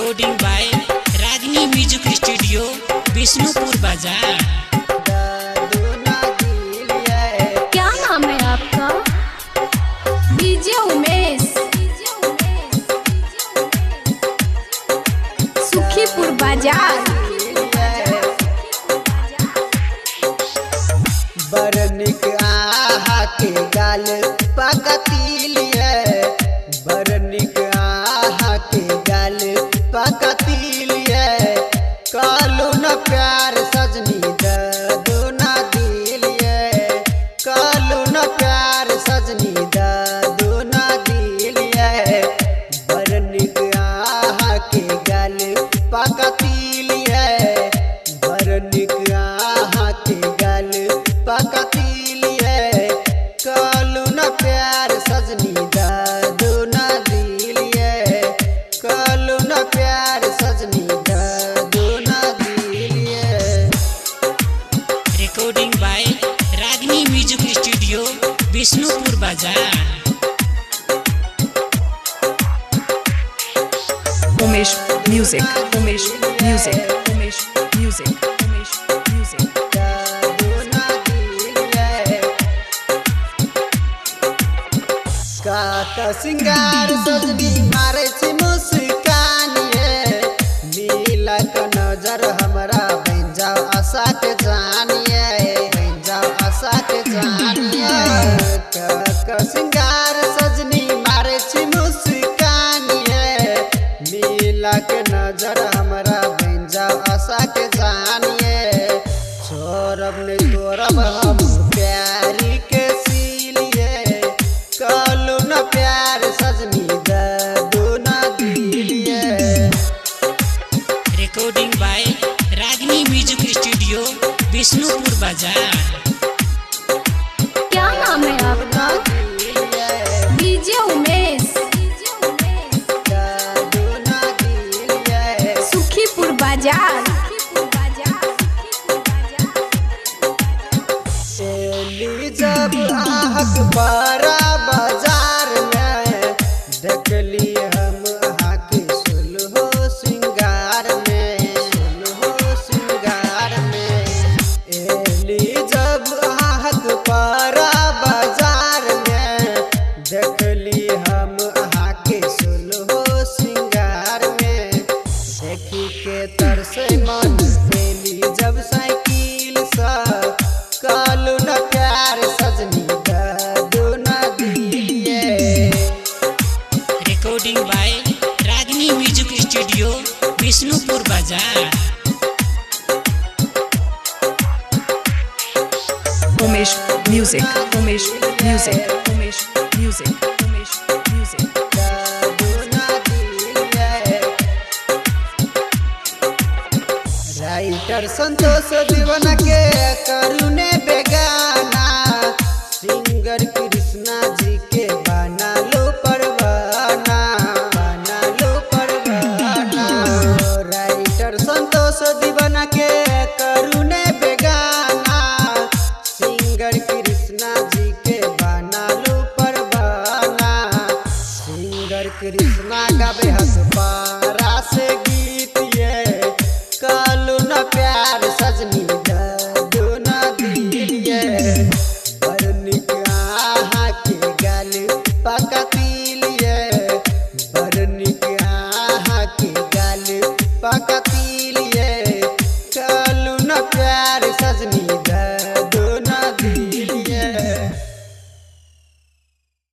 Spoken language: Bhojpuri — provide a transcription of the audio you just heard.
Recording by Ragini music studio Vishnupur बाजार। क्या नाम है आपका? डीजे उमेश, सुखीपुर बाजार। बरनिक आहा के गाल पकतीलिए, बरनिक आहा के गाल पकतीलिए। कालू न प्यार सजनी दो न दिलिए, कालू न प्यार सजनी दो न दिलिए। बरनिक आहा के गाल पकतीलिए, बरनिक आहा के गाल पकतीलिए। कालू न प्यार सजनी दो न दिलिए, कालू न प्यार सजनी दो न दिलिए। Recording by Ragini music studio Vishnupur बाजार। Umesh Music, Umesh Music, Umesh Music, Umesh Music. काका सिंगार सजनी मारे छी मुस्कानिए, नीला का नजर हमरा बन जाओ आशा के जानिए, बन जाओ आशा के जानिए। काका सिंगार सजनी मारे छी मुस्कानिए, नीला के नजर हमरा बन जाओ आशा के जानिए। छोड़ब ने तोड़ब हम प्यारी के सीलिए, कालू न प्यार सजनी दो न दिलिए। Recording by Ragini music studio Vishnupur बाजार। क्या नाम है आपका? डीजे उमेश, दो न दिलिए। सुखीपुर बाजार। चली जब आहक बड़ा बाजार में, देखली हम अहाँ के सुलहो श्रृंगार में, सुलहो श्रृंगार में। एली जब आहक बड़ा बाजार में, देखली हम अहाँ के सुलहो श्रृंगार में। देखी के तरसे मन पेली जब साइकिल सा, कालू न प्यार सजनी दो न दिलिए। Recording by Ragini music studio Vishnupur बाजार। Umesh Music, Umesh Music, Umesh Music, Umesh Music. दो न दिलिए। राइटर संतोष दीवाना के करुणे बेगाना, सिंगर कृष्णा जी के बना लो परवाना, बना लो परवाना। राइटर संतोष दीवाना के करुणे बेगाना, सिंगर कृष्णा जी के बना लो परवाना। सिंगर कृष्णा गावे हस पारा से गीत ये, कालू न प्यार